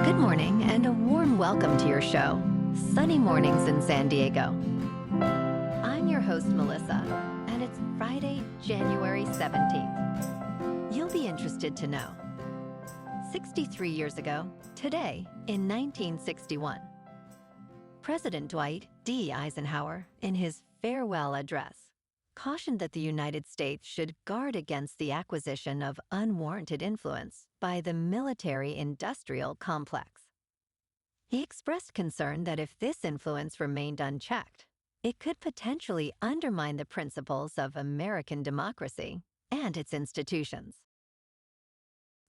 Good morning and a warm welcome to your show, Sunny Mornings in San Diego. I'm your host, Melissa, and it's Friday, January 17th. You'll be interested to know. 63 years ago, today, in 1961, President Dwight D. Eisenhower, in his farewell address, cautioned that the United States should guard against the acquisition of unwarranted influence by the military-industrial complex. He expressed concern that if this influence remained unchecked, it could potentially undermine the principles of American democracy and its institutions.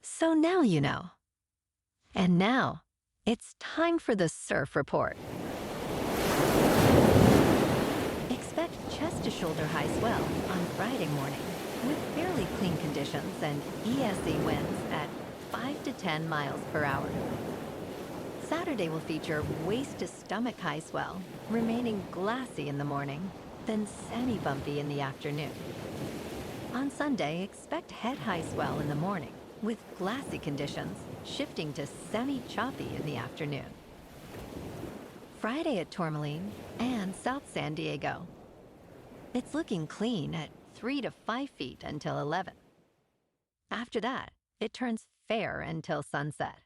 So now you know. And now, it's time for the Surf Report. Expect chest-to-shoulder high swell on Friday morning with fairly clean conditions and ESE winds at 5 to 10 miles per hour. Saturday will feature waist-to-stomach high swell, remaining glassy in the morning, then semi-bumpy in the afternoon. On Sunday, expect head-high swell in the morning with glassy conditions, shifting to semi-choppy in the afternoon. Friday at Tourmaline and South San Diego. It's looking clean at 3 to 5 feet until 11. After that, it turns fair until sunset.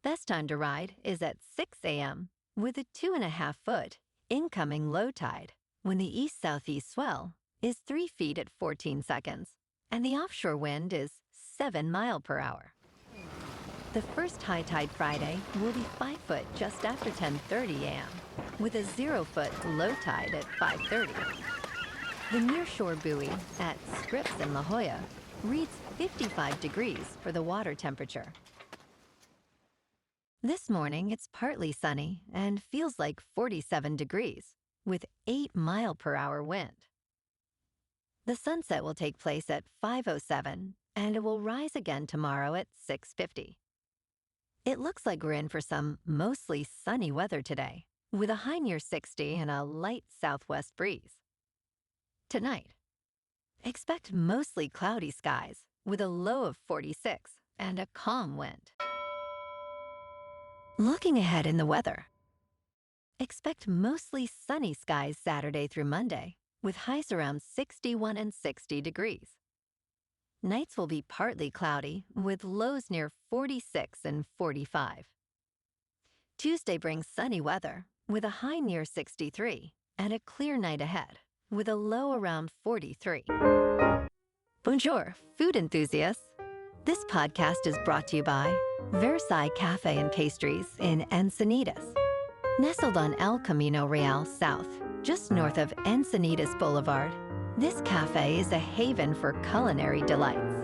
Best time to ride is at 6 a.m. with a 2.5 foot incoming low tide when the east-southeast swell is 3 feet at 14 seconds and the offshore wind is 7 miles per hour. The first high tide Friday will be 5 foot just after 10:30 a.m. with a 0 foot low tide at 5:30. The nearshore buoy at Scripps in La Jolla reads 55 degrees for the water temperature. This morning it's partly sunny and feels like 47 degrees with 8 mile per hour wind. The sunset will take place at 5:07 and it will rise again tomorrow at 6:50. It looks like we're in for some mostly sunny weather today, with a high near 60 and a light southwest breeze. Tonight, expect mostly cloudy skies with a low of 46 and a calm wind. Looking ahead in the weather, expect mostly sunny skies Saturday through Monday, with highs around 61 and 60 degrees. Nights will be partly cloudy, with lows near 46 and 45. Tuesday brings sunny weather, with a high near 63, and a clear night ahead, with a low around 43. Bonjour, food enthusiasts. This podcast is brought to you by Versailles Cafe and Pastries in Encinitas. Nestled on El Camino Real South, just north of Encinitas Boulevard, this cafe is a haven for culinary delights.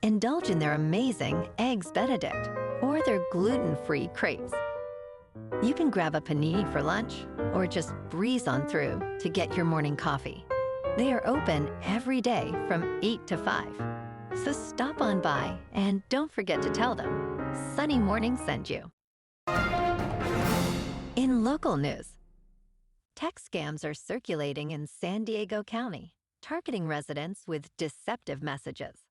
Indulge in their amazing Eggs Benedict or their gluten-free crepes. You can grab a panini for lunch or just breeze on through to get your morning coffee. They are open every day from 8 to 5. So stop on by and don't forget to tell them Sunny Morning sent you. In local news, text scams are circulating in San Diego County, targeting residents with deceptive messages.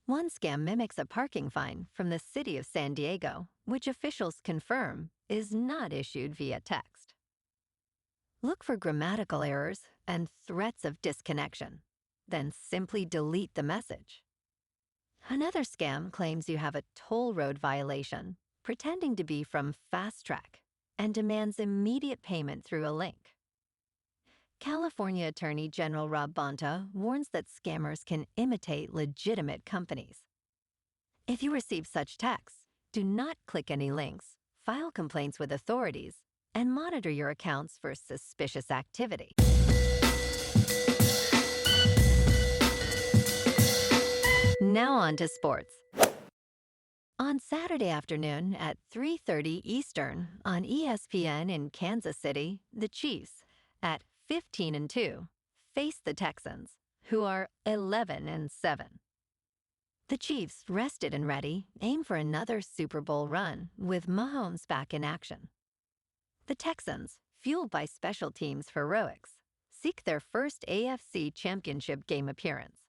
One scam mimics a parking fine from the city of San Diego, which officials confirm is not issued via text. Look for grammatical errors and threats of disconnection, then simply delete the message. Another scam claims you have a toll road violation, pretending to be from FasTrak, and demands immediate payment through a link. California Attorney General Rob Bonta warns that scammers can imitate legitimate companies. If you receive such texts, do not click any links, file complaints with authorities, and monitor your accounts for suspicious activity. Now on to sports. On Saturday afternoon at 3:30 Eastern on ESPN in Kansas City, the Chiefs, at 15-2, face the Texans, who are 11-7. The Chiefs, rested and ready, aim for another Super Bowl run with Mahomes back in action. The Texans, fueled by special teams heroics, seek their first AFC Championship game appearance.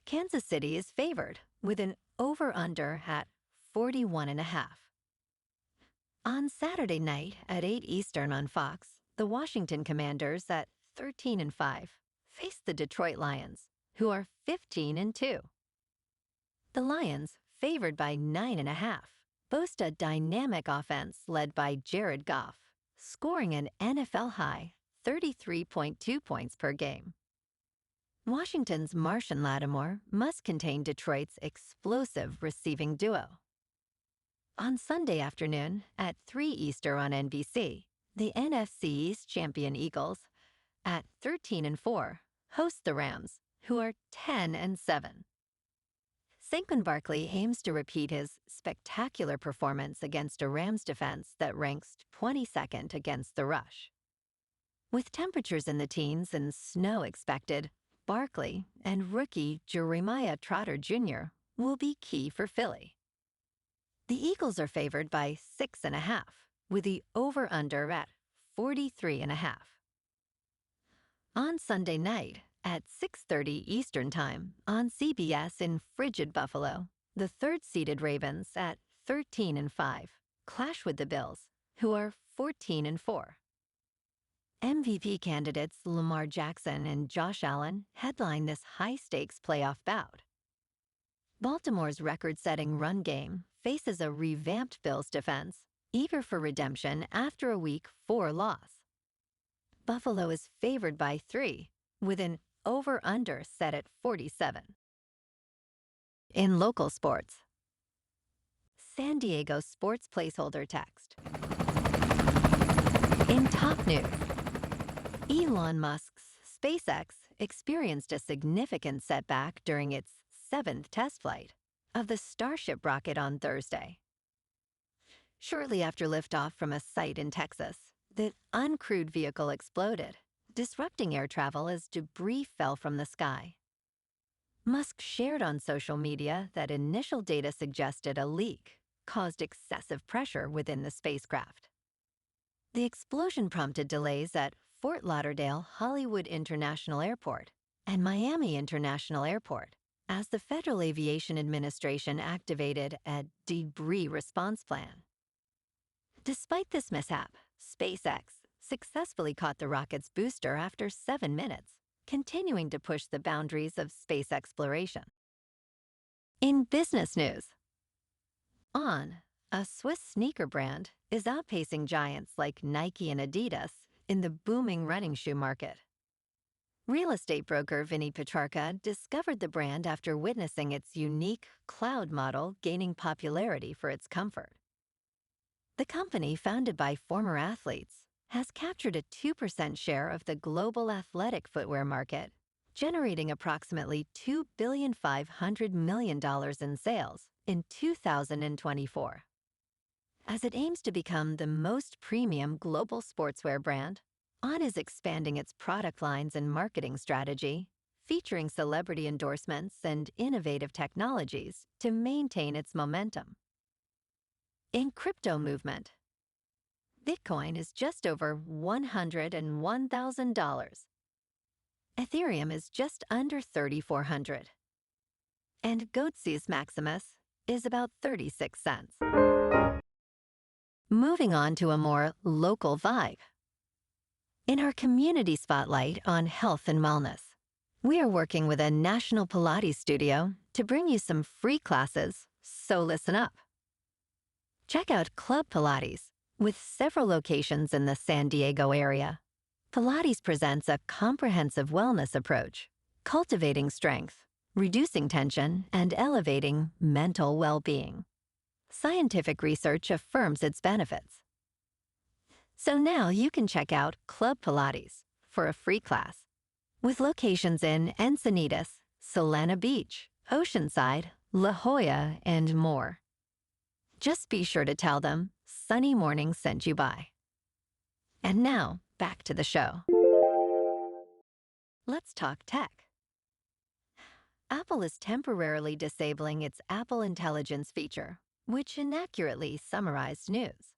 Kansas City is favored with an over-under at 41.5. On Saturday night at 8 Eastern on Fox, the Washington Commanders at 13-5 face the Detroit Lions, who are 15-2. The Lions, favored by 9.5, boast a dynamic offense led by Jared Goff, scoring an NFL-high 33.2 points per game. Washington's Marshon Lattimore must contain Detroit's explosive receiving duo. On Sunday afternoon at 3 Eastern on NBC, the NFC East champion Eagles, at 13-4, host the Rams, who are 10-7. Saquon Barkley aims to repeat his spectacular performance against a Rams defense that ranks 22nd against the rush. With temperatures in the teens and snow expected, Barkley and rookie Jeremiah Trotter Jr. will be key for Philly. The Eagles are favored by 6.5, with the over-under at 43.5. On Sunday night at 6:30 Eastern Time on CBS in frigid Buffalo, the third-seeded Ravens at 13-5 clash with the Bills, who are 14-4. MVP candidates Lamar Jackson and Josh Allen headline this high-stakes playoff bout. Baltimore's record-setting run game faces a revamped Bills defense, eager for redemption after a Week 4 loss. Buffalo is favored by 3, with an over-under set at 47. In local sports, San Diego sports placeholder text. In top news, Elon Musk's SpaceX experienced a significant setback during its 7th test flight of the Starship rocket on Thursday. Shortly after liftoff from a site in Texas, the uncrewed vehicle exploded, disrupting air travel as debris fell from the sky. Musk shared on social media that initial data suggested a leak caused excessive pressure within the spacecraft. The explosion prompted delays at Fort Lauderdale Hollywood International Airport and Miami International Airport as the Federal Aviation Administration activated a debris response plan. Despite this mishap, SpaceX successfully caught the rocket's booster after 7 minutes, continuing to push the boundaries of space exploration. In business news, On, a Swiss sneaker brand, is outpacing giants like Nike and Adidas in the booming running shoe market. Real estate broker Vinny Petrarca discovered the brand after witnessing its unique cloud model gaining popularity for its comfort. The company, founded by former athletes, has captured a 2% share of the global athletic footwear market, generating approximately $2.5 billion in sales in 2024. As it aims to become the most premium global sportswear brand, On is expanding its product lines and marketing strategy, featuring celebrity endorsements and innovative technologies to maintain its momentum. In crypto movement, Bitcoin is just over $101,000. Ethereum is just under $3,400. And Goatse's Maximus is about 36 cents. Moving on to a more local vibe. In our community spotlight on health and wellness, we are working with a national Pilates studio to bring you some free classes, so listen up. Check out Club Pilates, with several locations in the San Diego area. Pilates presents a comprehensive wellness approach, cultivating strength, reducing tension, and elevating mental well-being. Scientific research affirms its benefits. So now you can check out Club Pilates for a free class, with locations in Encinitas, Solana Beach, Oceanside, La Jolla, and more. Just be sure to tell them Sunny Morning sent you by. And now, back to the show. Let's talk tech. Apple is temporarily disabling its Apple Intelligence feature, which inaccurately summarized news.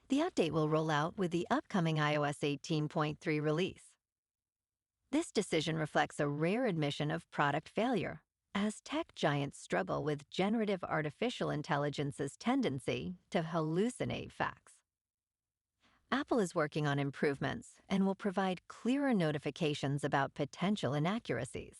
The update will roll out with the upcoming iOS 18.3 release. This decision reflects a rare admission of product failure, as tech giants struggle with generative artificial intelligence's tendency to hallucinate facts. Apple is working on improvements and will provide clearer notifications about potential inaccuracies.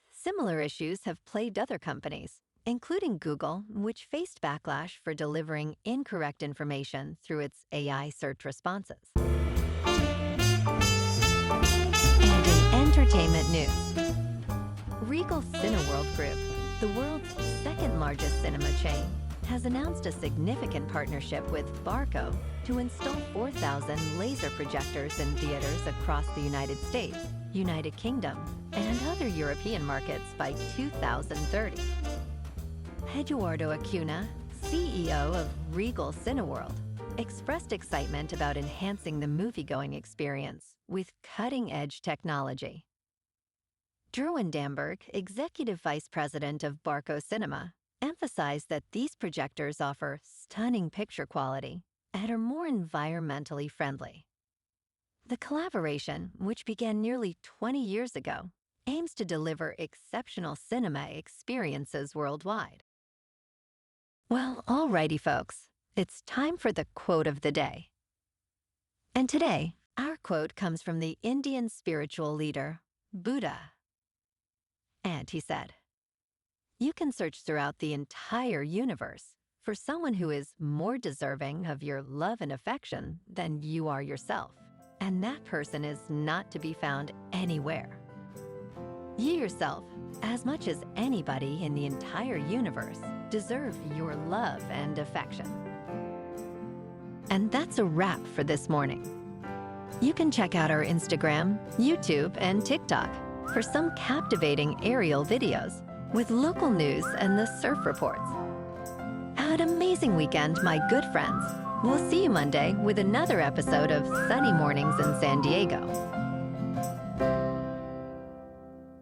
Similar issues have plagued other companies, including Google, which faced backlash for delivering incorrect information through its AI search responses. And in entertainment news, Regal Cineworld Group, the world's second-largest cinema chain, has announced a significant partnership with Barco to install 4,000 laser projectors in theaters across the United States, United Kingdom, and other European markets by 2030. Eduardo Acuna, CEO of Regal Cineworld, expressed excitement about enhancing the moviegoing experience with cutting-edge technology. Derwin Damberg, Executive Vice President of Barco Cinema, emphasized that these projectors offer stunning picture quality and are more environmentally friendly. The collaboration, which began nearly 20 years ago, aims to deliver exceptional cinema experiences worldwide. Well, alrighty, folks, it's time for the quote of the day. And today, our quote comes from the Indian spiritual leader, Buddha. And he said, "You can search throughout the entire universe for someone who is more deserving of your love and affection than you are yourself, and that person is not to be found anywhere. You yourself, as much as anybody in the entire universe, deserve your love and affection." And that's a wrap for this morning. You can check out our Instagram, YouTube, and TikTok for some captivating aerial videos with local news and the surf reports. Have an amazing weekend, my good friends. We'll see you Monday with another episode of Sunny Mornings in San Diego.